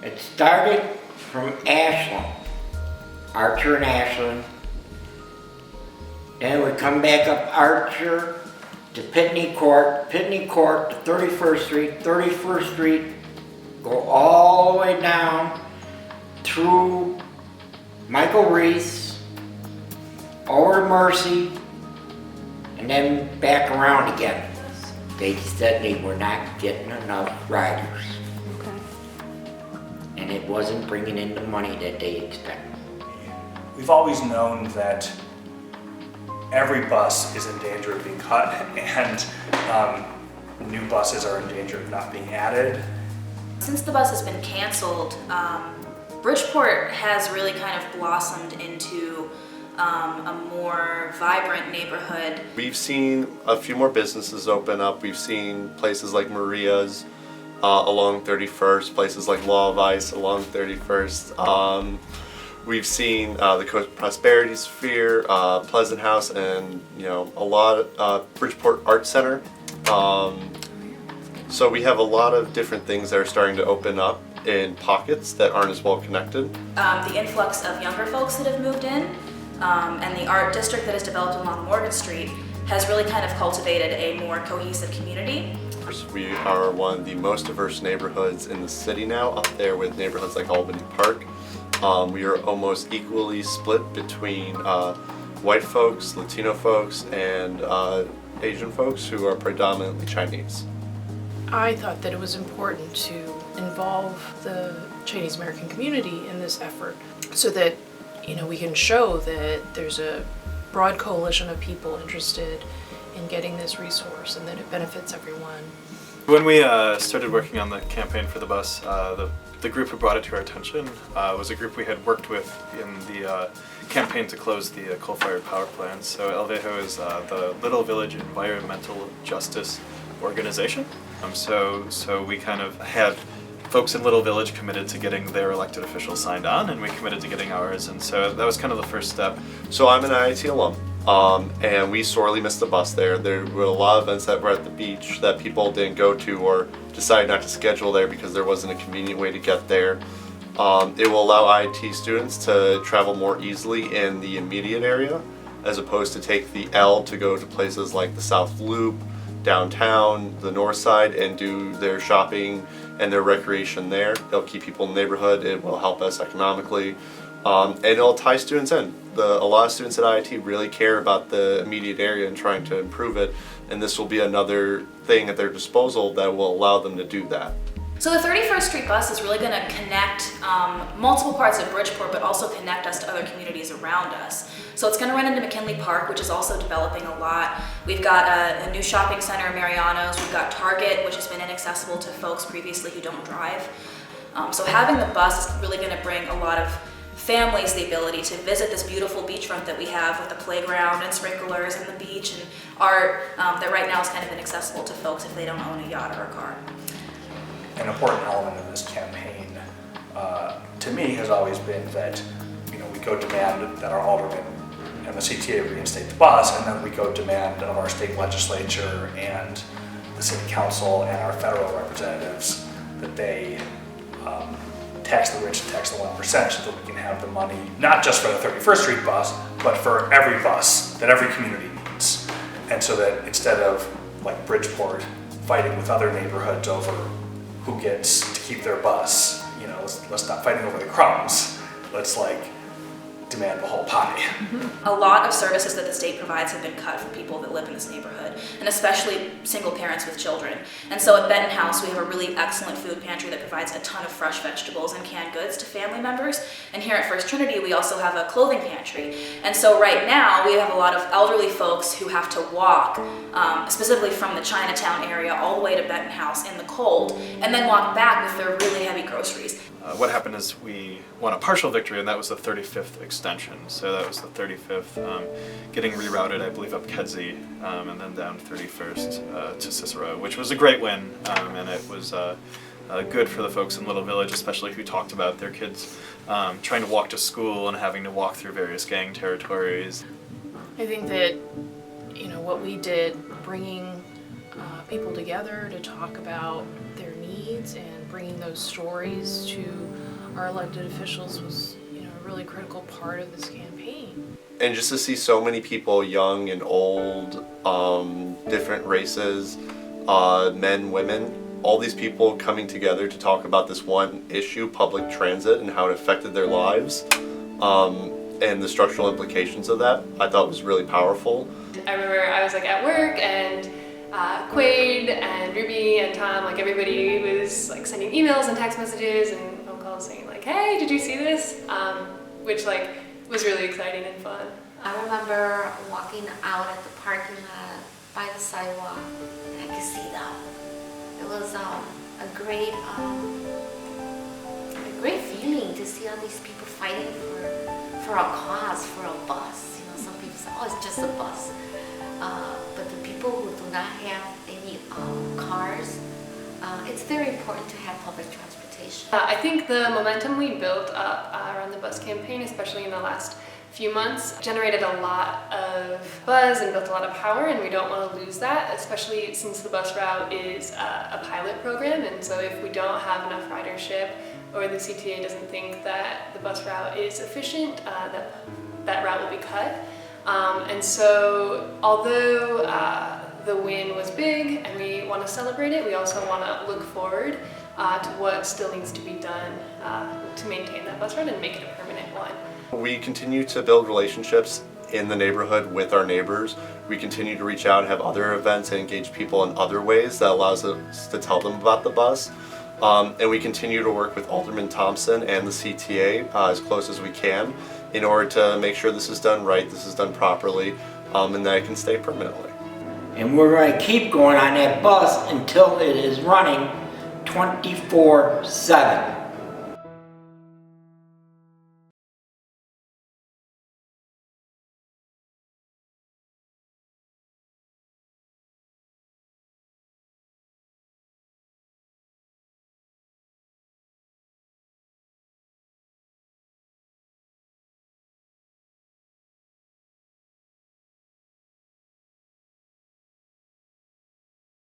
It started from Ashland, Archer and Ashland. Then we come back up Archer to Pitney Court to 31st Street, 31st Street, go all the way down through Michael Reese, over to Mercy, and then back around again. They said they were not getting enough riders. And it wasn't bringing in the money that they expected. We've always known that every bus is in danger of being cut, and new buses are in danger of not being added. Since the bus has been canceled, Bridgeport has really kind of blossomed into a more vibrant neighborhood. We've seen a few more businesses open up. We've seen places like Maria's along 31st, places like Law of Ice along 31st. We've seen the Coast Prosperity Sphere, Pleasant House, and a lot of Bridgeport Art Center. So we have a lot of different things that are starting to open up in pockets that aren't as well connected. The influx of younger folks that have moved in and the art district that has developed along Morgan Street has really kind of cultivated a more cohesive community. We are one of the most diverse neighborhoods in the city now, up there with neighborhoods like Albany Park. We are almost equally split between white folks, Latino folks, and Asian folks who are predominantly Chinese. I thought that it was important to involve the Chinese American community in this effort so that we can show that there's a broad coalition of people interested in getting this resource and that it benefits everyone. When we started working on the campaign for the bus, the group who brought it to our attention was a group we had worked with in the campaign to close the coal-fired power plants. So El Vejo is the Little Village Environmental Justice Organization. So we kind of had folks in Little Village committed to getting their elected officials signed on, and we committed to getting ours, and so that was kind of the first step. So I'm an IIT alum, and we sorely missed the bus there. There were a lot of events that were at the beach that people didn't go to or decided not to schedule there because there wasn't a convenient way to get there. It will allow IIT students to travel more easily in the immediate area, as opposed to take the L to go to places like the South Loop, downtown, the north side, and do their shopping and their recreation there. It'll keep people in the neighborhood, it will help us economically, and it'll tie students in. A lot of students at IIT really care about the immediate area and trying to improve it, and this will be another thing at their disposal that will allow them to do that. So the 31st Street bus is really going to connect multiple parts of Bridgeport, but also connect us to other communities around us. So it's going to run into McKinley Park, which is also developing a lot. We've got a new shopping center, Mariano's. We've got Target, which has been inaccessible to folks previously who don't drive. So having the bus is really going to bring a lot of families the ability to visit this beautiful beachfront that we have with the playground and sprinklers and the beach and art that right now is kind of inaccessible to folks if they don't own a yacht or a car. An important element of this campaign, to me, has always been that we go demand that our aldermen and the CTA reinstate the bus, and then we go demand of our state legislature and the city council and our federal representatives that they tax the rich and tax the 1% so that we can have the money, not just for the 31st Street bus, but for every bus that every community needs. And so that instead of, like Bridgeport, fighting with other neighborhoods over who gets to keep their bus, let's stop fighting over the crumbs. Let's demand the whole pie. A lot of services that the state provides have been cut for people that live in this neighborhood, and especially single parents with children. And so at Benton House, we have a really excellent food pantry that provides a ton of fresh vegetables and canned goods to family members. And here at First Trinity, we also have a clothing pantry. And so right now, we have a lot of elderly folks who have to walk, specifically from the Chinatown area all the way to Benton House in the cold, and then walk back with their really heavy groceries. what happened is we won a partial victory, and that was the 35th extension. So that was the 35th, getting rerouted, I believe, up Kedzie, and then down 31st to Cicero, which was a great win, and it was good for the folks in Little Village, especially who talked about their kids trying to walk to school and having to walk through various gang territories. I think that, what we did, bringing people together to talk about their needs and bringing those stories to our elected officials was, a really critical part of this campaign. And just to see so many people, young and old, different races, men, women, all these people coming together to talk about this one issue, public transit, and how it affected their lives, and the structural implications of that, I thought was really powerful. I remember I was at work, and Quaid and Ruby and Tom, everybody was sending emails and text messages and phone calls saying hey, did you see this? Which was really exciting and fun. I remember walking out at the parking lot by the sidewalk, and I could see them. It was a great feeling to see all these people fighting for a cause, for a bus. Some people say, oh, it's just a bus. But the people who do not have any cars, it's very important to have public transportation. I think the momentum we built up around the bus campaign, especially in the last few months, generated a lot of buzz and built a lot of power, and we don't want to lose that, especially since the bus route is a pilot program, and so if we don't have enough ridership or the CTA doesn't think that the bus route is efficient, that route will be cut. And so although the win was big and we want to celebrate it, we also want to look forward to what still needs to be done to maintain that bus route and make it a permanent one. We continue to build relationships in the neighborhood with our neighbors. We continue to reach out and have other events and engage people in other ways that allows us to tell them about the bus. And we continue to work with Alderman Thompson and the CTA as close as we can in order to make sure this is done right, this is done properly, and that it can stay permanently. And we're going to keep going on that bus until it is running 24/7.